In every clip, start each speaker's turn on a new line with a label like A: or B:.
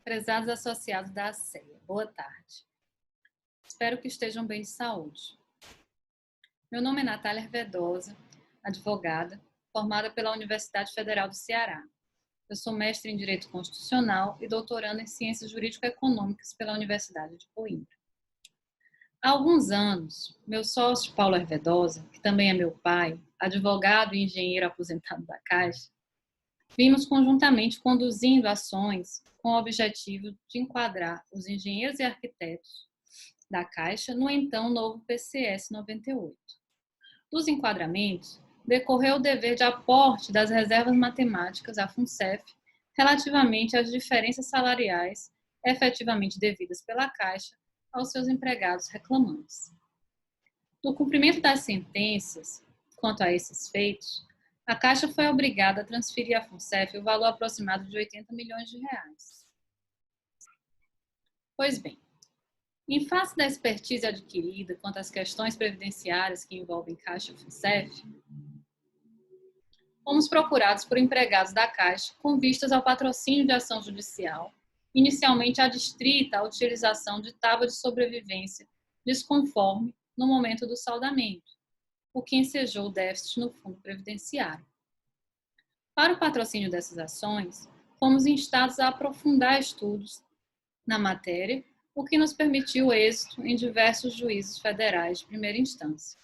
A: Prezados associados da ACEA, boa tarde. Espero que estejam bem de saúde. Meu nome é Natália Hervedosa, advogada, formada pela Universidade Federal do Ceará. Eu sou mestre em Direito Constitucional e doutoranda em Ciências Jurídico-Econômicas pela Universidade de Coimbra. Há alguns anos, meu sócio Paulo Hervedosa, que também é meu pai, advogado e engenheiro aposentado da Caixa, vimos conjuntamente conduzindo ações com o objetivo de enquadrar os engenheiros e arquitetos da Caixa no então novo PCS 98. Dos enquadramentos, decorreu o dever de aporte das reservas matemáticas à FUNCEF relativamente às diferenças salariais efetivamente devidas pela Caixa aos seus empregados reclamantes. No cumprimento das sentenças quanto a esses feitos, a Caixa foi obrigada a transferir à FUNCEF o valor aproximado de 80 milhões de reais. Pois bem, em face da expertise adquirida quanto às questões previdenciárias que envolvem Caixa e FUNCEF, fomos procurados por empregados da Caixa com vistas ao patrocínio de ação judicial, inicialmente adstrita à utilização de tábua de sobrevivência desconforme no momento do saldamento, o que ensejou o déficit no fundo previdenciário. Para o patrocínio dessas ações, fomos instados a aprofundar estudos na matéria, o que nos permitiu êxito em diversos juízos federais de primeira instância.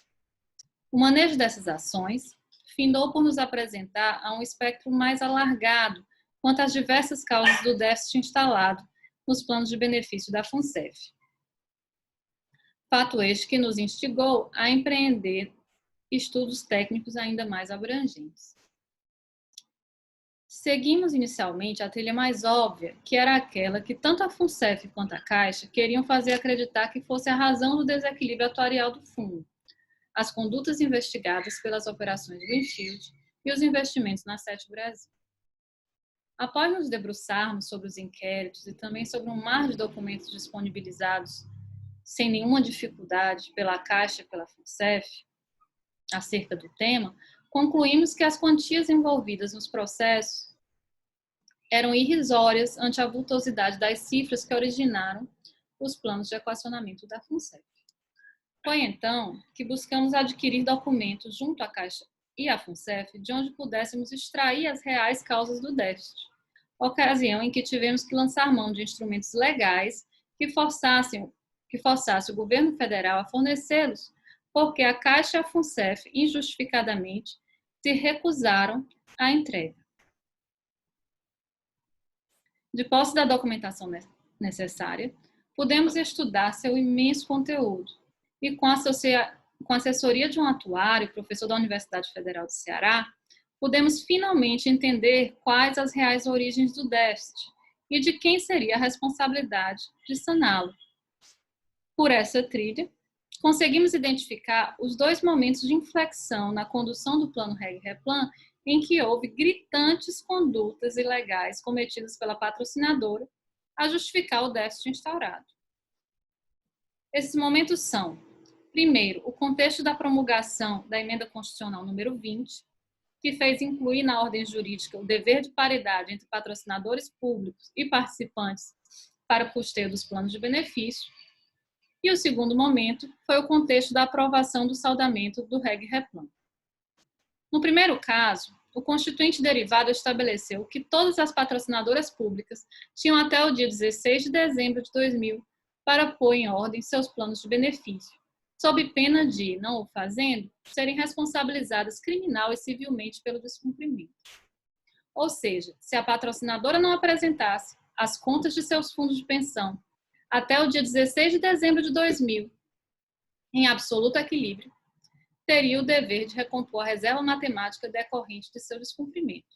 A: O manejo dessas ações findou por nos apresentar a um espectro mais alargado quanto às diversas causas do déficit instalado nos planos de benefício da FUNCEF. Fato este que nos instigou a empreender estudos técnicos ainda mais abrangentes. Seguimos inicialmente a trilha mais óbvia, que era aquela que tanto a FUNCEF quanto a Caixa queriam fazer acreditar que fosse a razão do desequilíbrio atuarial do fundo, as condutas investigadas pelas operações Greenfield e os investimentos na Sete Brasil. Após nos debruçarmos sobre os inquéritos e também sobre um mar de documentos disponibilizados sem nenhuma dificuldade pela Caixa e pela FUNCEF acerca do tema, concluímos que as quantias envolvidas nos processos eram irrisórias ante a vultosidade das cifras que originaram os planos de equacionamento da FUNCEF. Foi então que buscamos adquirir documentos junto à Caixa e à FUNCEF de onde pudéssemos extrair as reais causas do déficit, ocasião em que tivemos que lançar mão de instrumentos legais que forçasse o governo federal a fornecê-los, porque a Caixa e a FUNCEF, injustificadamente, se recusaram à entrega. De posse da documentação necessária, pudemos estudar seu imenso conteúdo e, com a assessoria de um atuário, professor da Universidade Federal do Ceará, pudemos finalmente entender quais as reais origens do déficit e de quem seria a responsabilidade de saná-lo. Por essa trilha, conseguimos identificar os dois momentos de inflexão na condução do Plano Reg-Replan em que houve gritantes condutas ilegais cometidas pela patrocinadora a justificar o déficit instaurado. Esses momentos são, primeiro, o contexto da promulgação da Emenda Constitucional número 20, que fez incluir na ordem jurídica o dever de paridade entre patrocinadores públicos e participantes para o custeio dos planos de benefício. E o segundo momento foi o contexto da aprovação do saldamento do Reg-Replan. No primeiro caso, o Constituinte derivado estabeleceu que todas as patrocinadoras públicas tinham até o dia 16 de dezembro de 2000 para pôr em ordem seus planos de benefício, sob pena de, não o fazendo, serem responsabilizadas criminal e civilmente pelo descumprimento. Ou seja, se a patrocinadora não apresentasse as contas de seus fundos de pensão até o dia 16 de dezembro de 2000, em absoluto equilíbrio, teria o dever de recompor a reserva matemática decorrente de seu descumprimento.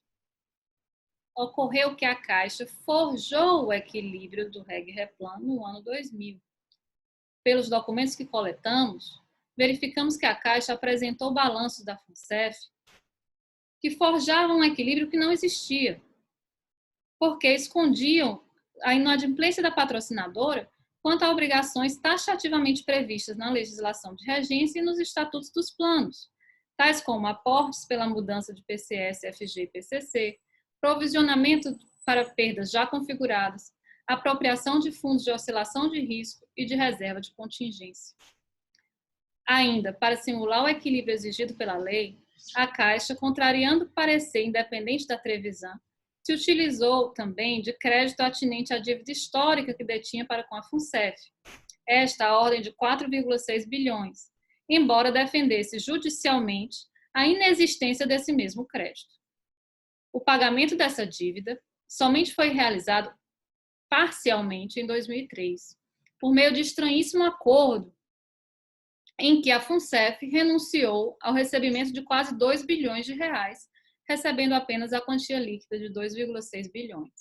A: Ocorreu que a Caixa forjou o equilíbrio do Reg-Replan no ano 2000. Pelos documentos que coletamos, verificamos que a Caixa apresentou balanços da FUNCEF que forjavam um equilíbrio que não existia, porque escondiam a inadimplência da patrocinadora quanto a obrigações taxativamente previstas na legislação de regência e nos estatutos dos planos, tais como aportes pela mudança de PCS, FG e PCC, provisionamento para perdas já configuradas, apropriação de fundos de oscilação de risco e de reserva de contingência. Ainda, para simular o equilíbrio exigido pela lei, a Caixa, contrariando o parecer independente da Trevisan, se utilizou também de crédito atinente à dívida histórica que detinha para com a FUNCEF, esta a ordem de 4,6 bilhões, embora defendesse judicialmente a inexistência desse mesmo crédito. O pagamento dessa dívida somente foi realizado parcialmente em 2003, por meio de estranhíssimo acordo em que a FUNCEF renunciou ao recebimento de quase 2 bilhões de reais, recebendo apenas a quantia líquida de 2,6 bilhões.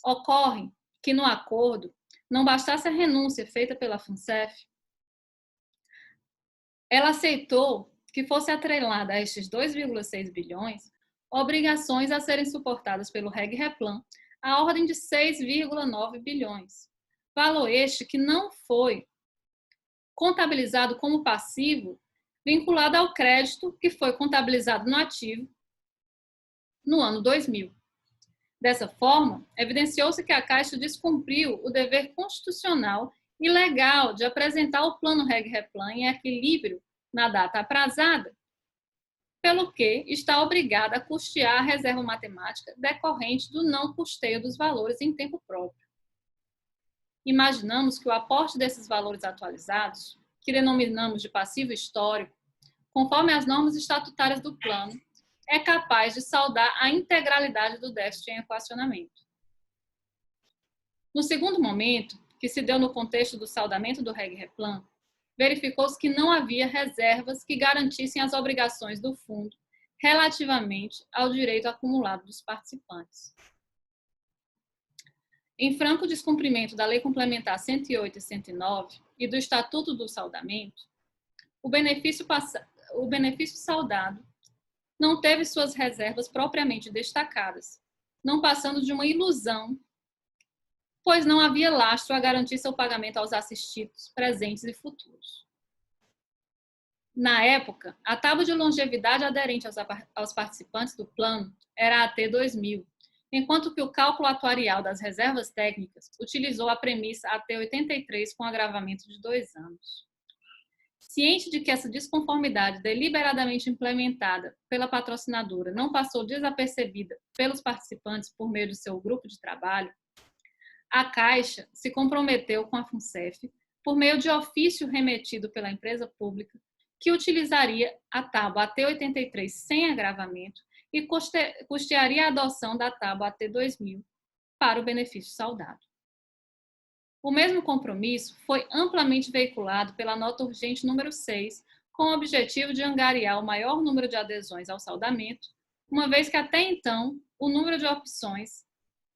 A: Ocorre que no acordo não bastasse a renúncia feita pela FUNCEF, ela aceitou que fosse atrelada a estes 2,6 bilhões obrigações a serem suportadas pelo REG-REPLAN à ordem de 6,9 bilhões, valor este que não foi contabilizado como passivo vinculado ao crédito que foi contabilizado no ativo no ano 2000. Dessa forma, evidenciou-se que a Caixa descumpriu o dever constitucional e legal de apresentar o plano REG-REPLAN em equilíbrio na data aprazada, pelo que está obrigada a custear a reserva matemática decorrente do não custeio dos valores em tempo próprio. Imaginamos que o aporte desses valores atualizados, que denominamos de passivo histórico, conforme as normas estatutárias do plano, é capaz de saldar a integralidade do déficit em equacionamento. No segundo momento, que se deu no contexto do saldamento do REG-REPLAN, verificou-se que não havia reservas que garantissem as obrigações do fundo relativamente ao direito acumulado dos participantes. Em franco descumprimento da Lei Complementar 108 e 109 e do Estatuto do Saldamento, o benefício saldado não teve suas reservas propriamente destacadas, não passando de uma ilusão, pois não havia lastro a garantir seu pagamento aos assistidos, presentes e futuros. Na época, a tábua de longevidade aderente aos participantes do plano era a AT2000, enquanto que o cálculo atuarial das reservas técnicas utilizou a premissa AT83 com agravamento de 2 anos. Ciente de que essa desconformidade deliberadamente implementada pela patrocinadora não passou desapercebida pelos participantes por meio do seu grupo de trabalho, a Caixa se comprometeu com a FUNCEF por meio de ofício remetido pela empresa pública que utilizaria a tábua AT83 sem agravamento e custearia a adoção da tábua AT2000 para o benefício saldado. O mesmo compromisso foi amplamente veiculado pela nota urgente número 6, com o objetivo de angariar o maior número de adesões ao saldamento, uma vez que até então o número de opções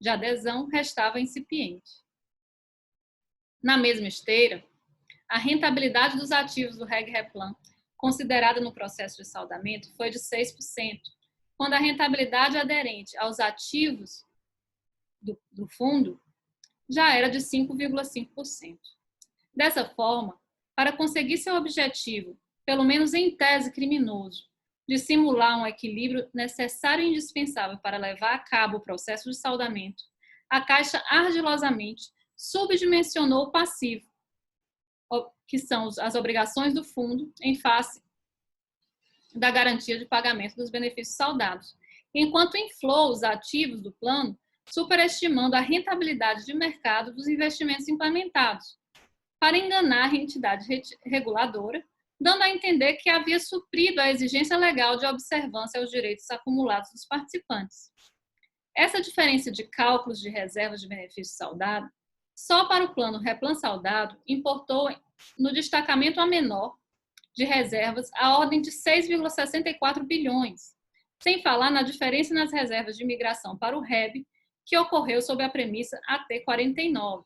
A: de adesão restava incipiente. Na mesma esteira, a rentabilidade dos ativos do REG-REPLAN, considerada no processo de saldamento, foi de 6%, quando a rentabilidade aderente aos ativos do fundo já era de 5,5%. Dessa forma, para conseguir seu objetivo, pelo menos em tese criminoso, de simular um equilíbrio necessário e indispensável para levar a cabo o processo de saldamento, a Caixa ardilosamente subdimensionou o passivo, que são as obrigações do fundo em face da garantia de pagamento dos benefícios saldados, enquanto inflou os ativos do plano, superestimando a rentabilidade de mercado dos investimentos implementados, para enganar a entidade reguladora, dando a entender que havia suprido a exigência legal de observância aos direitos acumulados dos participantes. Essa diferença de cálculos de reservas de benefício saldado, só para o plano REPLAN saldado, importou no destacamento a menor de reservas a ordem de 6,64 bilhões, sem falar na diferença nas reservas de migração para o REB, que ocorreu sob a premissa AT49.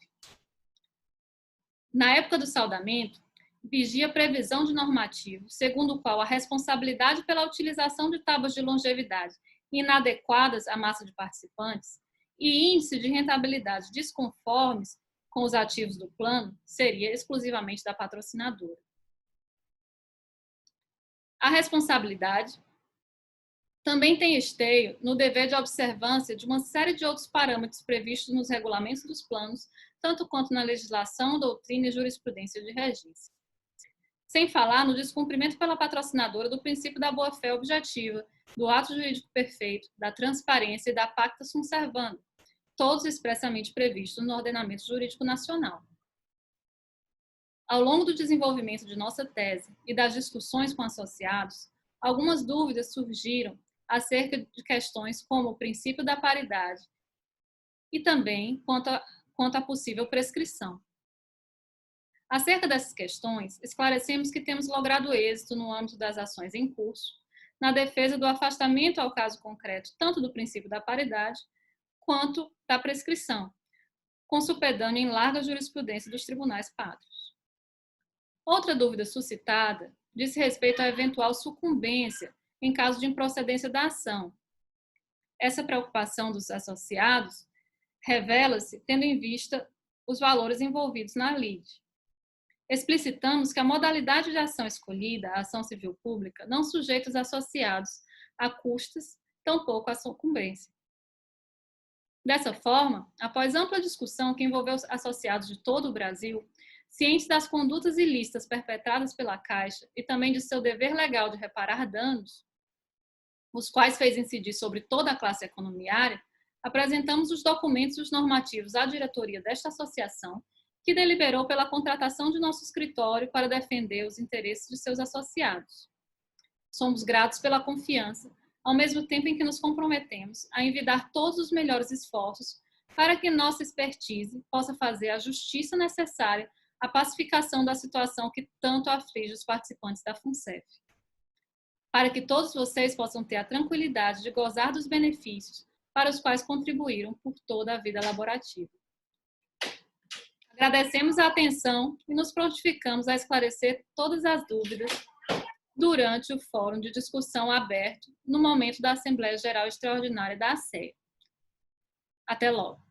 A: Na época do saldamento, vigia a previsão de normativo, segundo o qual a responsabilidade pela utilização de tábuas de longevidade inadequadas à massa de participantes e índice de rentabilidade desconformes com os ativos do plano seria exclusivamente da patrocinadora. A responsabilidade também tem esteio no dever de observância de uma série de outros parâmetros previstos nos regulamentos dos planos, tanto quanto na legislação, doutrina e jurisprudência de regência. Sem falar no descumprimento pela patrocinadora do princípio da boa-fé objetiva, do ato jurídico perfeito, da transparência e da pacta sunt servanda, todos expressamente previstos no ordenamento jurídico nacional. Ao longo do desenvolvimento de nossa tese e das discussões com associados, algumas dúvidas surgiram acerca de questões como o princípio da paridade e também quanto à possível prescrição. Acerca dessas questões, esclarecemos que temos logrado êxito no âmbito das ações em curso, na defesa do afastamento ao caso concreto tanto do princípio da paridade quanto da prescrição, com supedâneo em larga jurisprudência dos tribunais pátrios. Outra dúvida suscitada diz respeito à eventual sucumbência em caso de improcedência da ação. Essa preocupação dos associados revela-se tendo em vista os valores envolvidos na lide. Explicitamos que a modalidade de ação escolhida, a ação civil pública, não sujeita os associados a custas, tampouco a sucumbência. Dessa forma, após ampla discussão que envolveu os associados de todo o Brasil, cientes das condutas ilícitas perpetradas pela Caixa e também de seu dever legal de reparar danos, os quais fez incidir sobre toda a classe economiária, apresentamos os documentos e os normativos à diretoria desta associação, que deliberou pela contratação de nosso escritório para defender os interesses de seus associados. Somos gratos pela confiança, ao mesmo tempo em que nos comprometemos a envidar todos os melhores esforços para que nossa expertise possa fazer a justiça necessária à pacificação da situação que tanto aflige os participantes da FUNCEF. Para que todos vocês possam ter a tranquilidade de gozar dos benefícios para os quais contribuíram por toda a vida laborativa. Agradecemos a atenção e nos prontificamos a esclarecer todas as dúvidas durante o fórum de discussão aberto no momento da Assembleia Geral Extraordinária da ASEA. Até logo.